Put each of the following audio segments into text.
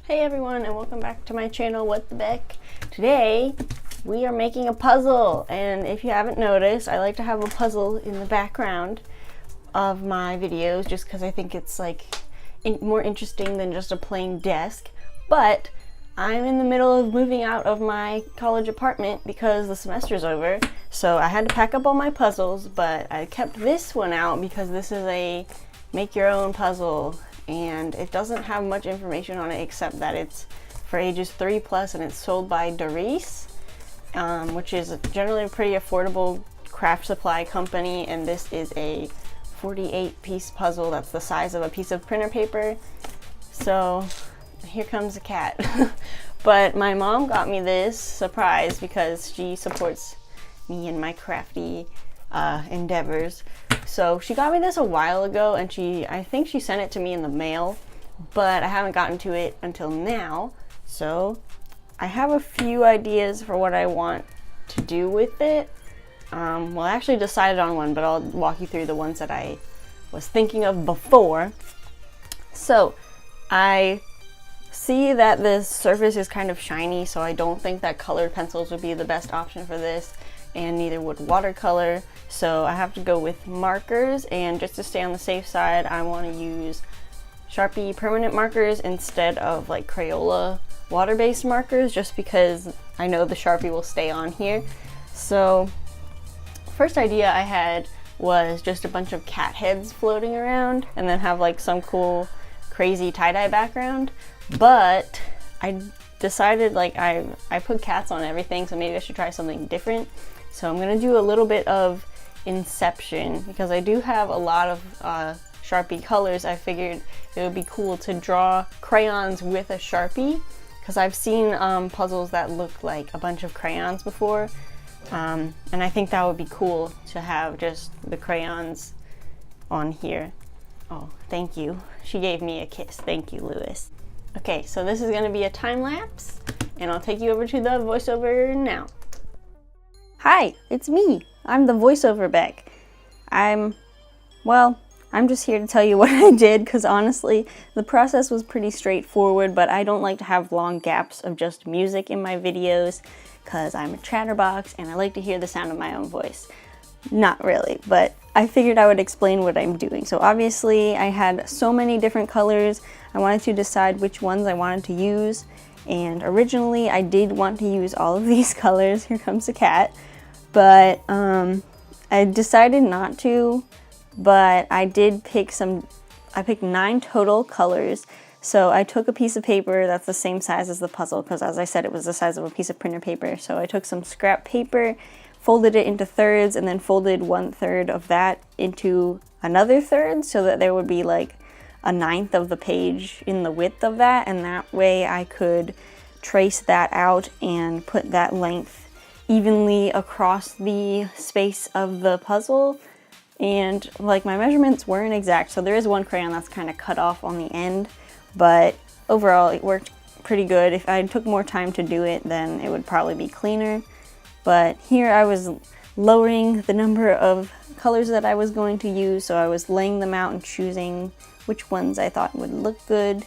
Hey everyone, and welcome back to my channel, What the Beck. Today we are making a puzzle, and if you haven't noticed, I like to have a puzzle in the background of my videos just because I think it's like more interesting than just a plain desk. But I'm in the middle of moving out of my college apartment because the semester's over, so I had to pack up all my puzzles, but I kept this one out because this is a make your own puzzle, and it doesn't have much information on it except that it's for ages 3+ and it's sold by Doris, which is generally a pretty affordable craft supply company, and this is a 48-piece puzzle that's the size of a piece of printer paper. So here comes a cat. But my mom got me this surprise because she supports me in my crafty endeavors. So she got me this a while ago, and I think she sent it to me in the mail, but I haven't gotten to it until now. So I have a few ideas for what I want to do with it. Well, I actually decided on one, but I'll walk you through the ones that I was thinking of before. So I see that this surface is kind of shiny, so I don't think that colored pencils would be the best option for this, and neither would watercolor. So I have to go with markers, and just to stay on the safe side, I want to use Sharpie permanent markers instead of like Crayola water-based markers, just because I know the Sharpie will stay on here. So first idea I had was just a bunch of cat heads floating around and then have like some cool crazy tie-dye background, but I decided like I put cats on everything, so maybe I should try something different. So I'm gonna do a little bit of Inception because I do have a lot of Sharpie colors. I figured it would be cool to draw crayons with a Sharpie because I've seen puzzles that look like a bunch of crayons before, and I think that would be cool to have just the crayons on here. Oh, thank you. She gave me a kiss. Thank you, Lewis. Okay, so this is going to be a time lapse, and I'll take you over to the voiceover now. Hi, it's me. I'm the voiceover Beck. I'm just here to tell you what I did, because honestly, the process was pretty straightforward, but I don't like to have long gaps of just music in my videos, because I'm a chatterbox and I like to hear the sound of my own voice. Not really, but I figured I would explain what I'm doing. So obviously I had so many different colors. I wanted to decide which ones I wanted to use, and originally I did want to use all of these colors. Here comes the cat. But I decided not to, but I did pick I picked 9 total colors. So I took a piece of paper that's the same size as the puzzle, because as I said, it was the size of a piece of printer paper. So I took some scrap paper, folded it into thirds, and then folded 1/3 of that into another third, so that there would be like a 1/9 of the page in the width of that, and that way I could trace that out and put that length evenly across the space of the puzzle. And like my measurements weren't exact, so there is one crayon that's kind of cut off on the end, but overall it worked pretty good. If I took more time to do it, then it would probably be cleaner. But here I was lowering the number of colors that I was going to use, so I was laying them out and choosing which ones I thought would look good,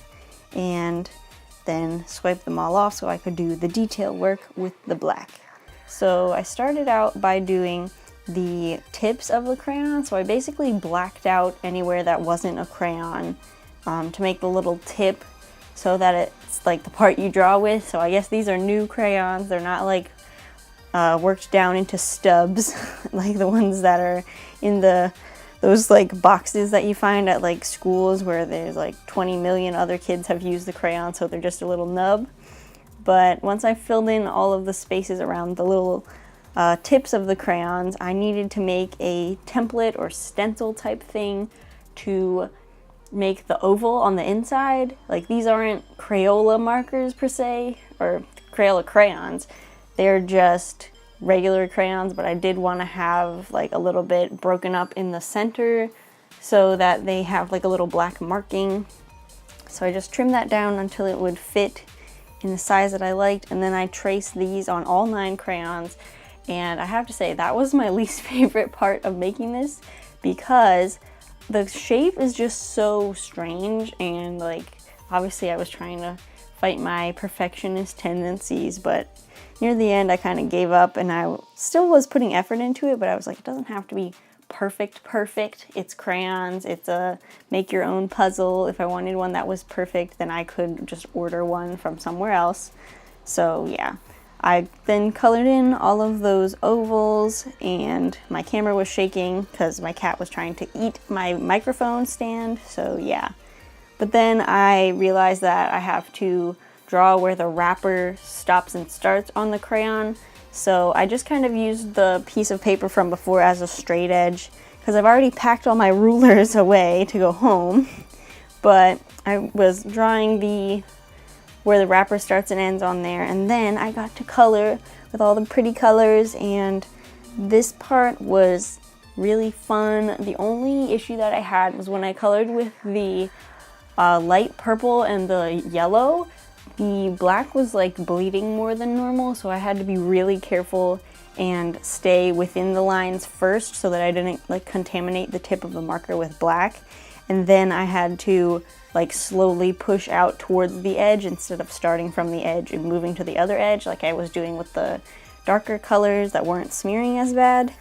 and then swipe them all off so I could do the detail work with the black. So I started out by doing the tips of the crayon, so I basically blacked out anywhere that wasn't a crayon to make the little tip so that it's like the part you draw with. So I guess these are new crayons. They're not like worked down into stubs like the ones that are in those like boxes that you find at like schools where there's like 20 million other kids have used the crayon, so they're just a little nub. But once I filled in all of the spaces around the little tips of the crayons, I needed to make a template or stencil type thing to make the oval on the inside. Like, these aren't Crayola markers per se, or Crayola crayons. They're just regular crayons, but I did want to have like a little bit broken up in the center so that they have like a little black marking. So I just trimmed that down until it would fit in the size that I liked, and then I traced these on all 9 crayons. And I have to say, that was my least favorite part of making this, because the shape is just so strange, and like obviously I was trying to fight my perfectionist tendencies, but near the end I kind of gave up, and I still was putting effort into it, but I was like, it doesn't have to be perfect. It's crayons, it's a make your own puzzle. If I wanted one that was perfect, then I could just order one from somewhere else. So yeah, I then colored in all of those ovals, and my camera was shaking because my cat was trying to eat my microphone stand, so yeah. But then I realized that I have to draw where the wrapper stops and starts on the crayon. So I just kind of used the piece of paper from before as a straight edge, because I've already packed all my rulers away to go home. But I was drawing where the wrapper starts and ends on there, and then I got to color with all the pretty colors, and this part was really fun. The only issue that I had was when I colored with the light purple and the yellow, the black was like bleeding more than normal, so I had to be really careful and stay within the lines first so that I didn't like contaminate the tip of the marker with black. And then I had to like slowly push out towards the edge instead of starting from the edge and moving to the other edge like I was doing with the darker colors that weren't smearing as bad.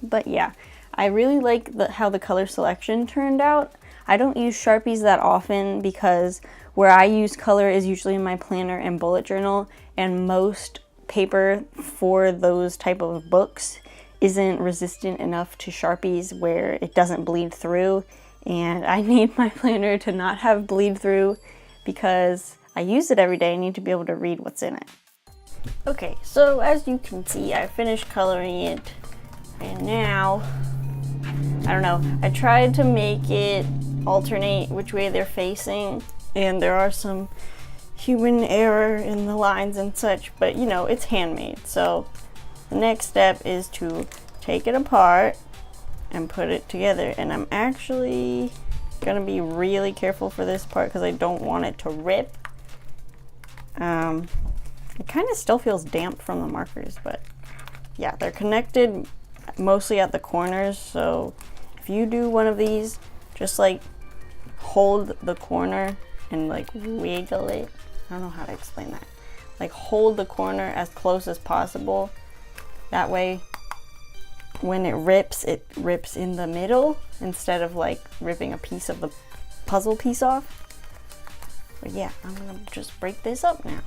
But yeah, I really like how the color selection turned out. I don't use Sharpies that often because where I use color is usually in my planner and bullet journal, and most paper for those type of books isn't resistant enough to Sharpies where it doesn't bleed through, and I need my planner to not have bleed through because I use it every day. I need to be able to read what's in it. Okay, so as you can see, I finished coloring it, and now, I don't know, I tried to make it alternate which way they're facing, and there are some human error in the lines and such, but you know, it's handmade. So the next step is to take it apart and put it together, and I'm actually gonna be really careful for this part because I don't want it to rip. It kind of still feels damp from the markers, but yeah, they're connected mostly at the corners, so if you do one of these, just like hold the corner and like wiggle it. I don't know how to explain that. Like hold the corner as close as possible. That way when it rips in the middle instead of like ripping a piece of the puzzle piece off. But yeah, I'm gonna just break this up now.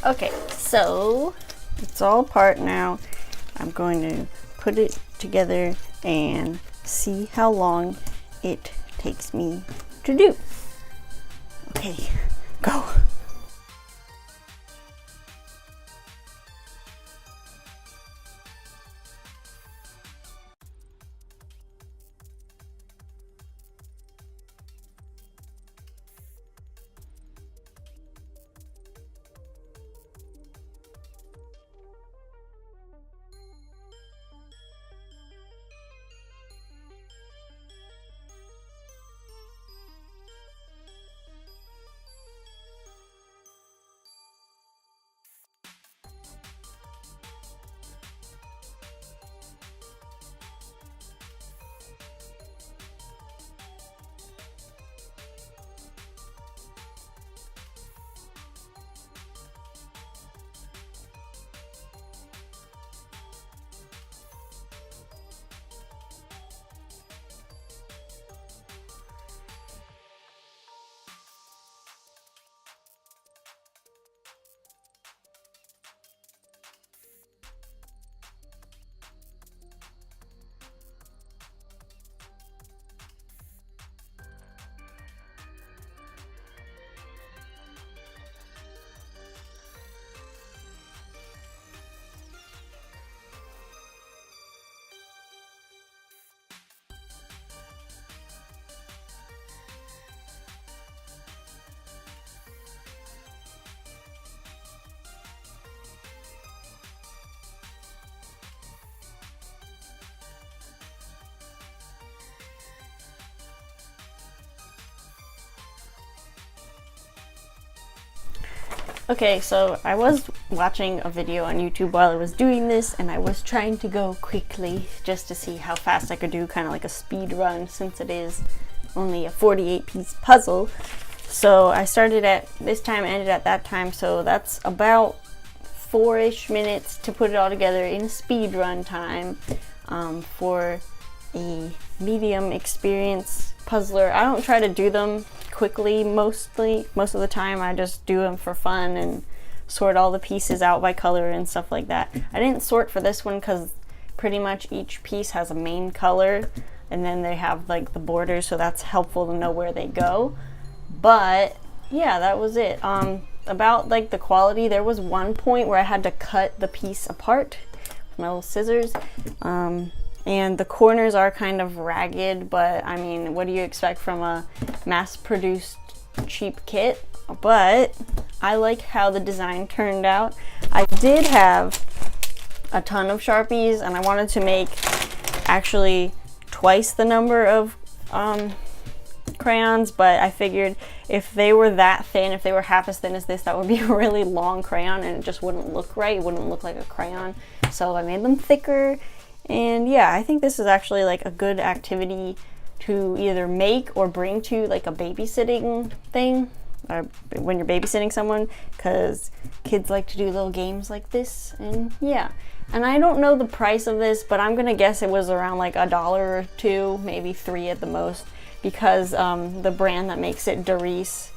Okay, so it's all apart now. I'm going to put it together and see how long it takes me to do. Okay, go. Okay, so I was watching a video on YouTube while I was doing this, and I was trying to go quickly just to see how fast I could do, kind of like a speed run, since it is only a 48-piece puzzle. So I started at this time, ended at that time, so that's about 4-ish minutes to put it all together in speed run time for a medium experience puzzler. I don't try to do them quickly most of the time. I just do them for fun and sort all the pieces out by color and stuff like that. I didn't sort for this one because pretty much each piece has a main color and then they have like the borders, so that's helpful to know where they go. But yeah, that was it. About like the quality, there was one point where I had to cut the piece apart with my little scissors. And the corners are kind of ragged, but I mean, what do you expect from a mass-produced cheap kit? But I like how the design turned out. I did have a ton of Sharpies, and I wanted to make actually twice the number of crayons, but I figured if they were that thin, if they were half as thin as this, that would be a really long crayon, and it just wouldn't look right. It wouldn't look like a crayon. So I made them thicker. And yeah, I think this is actually like a good activity to either make or bring to like a babysitting thing, or when you're babysitting someone, because kids like to do little games like this. And yeah, and I don't know the price of this, but I'm gonna guess it was around like $1 or $2, maybe $3 at the most, because the brand that makes it, Darice,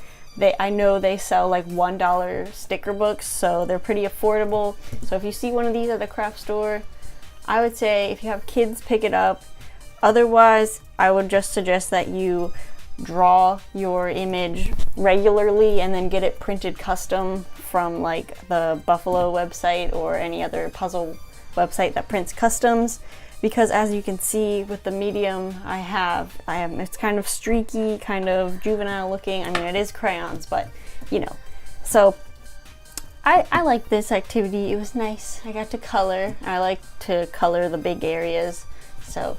I know they sell like $1 sticker books, so they're pretty affordable. So if you see one of these at the craft store, I would say if you have kids, pick it up. Otherwise, I would just suggest that you draw your image regularly and then get it printed custom from like the Buffalo website or any other puzzle website that prints customs. Because as you can see with the medium I have, it's kind of streaky, kind of juvenile looking. I mean, it is crayons, but you know. So I like this activity. It was nice. I got to color. I like to color the big areas, so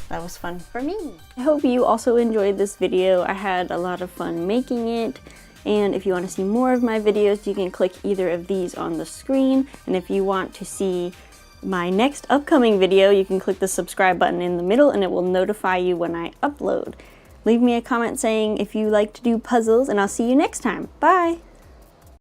that was fun for me. I hope you also enjoyed this video. I had a lot of fun making it, and if you want to see more of my videos, you can click either of these on the screen, and if you want to see my next upcoming video, you can click the subscribe button in the middle and it will notify you when I upload. Leave me a comment saying if you like to do puzzles, and I'll see you next time. Bye!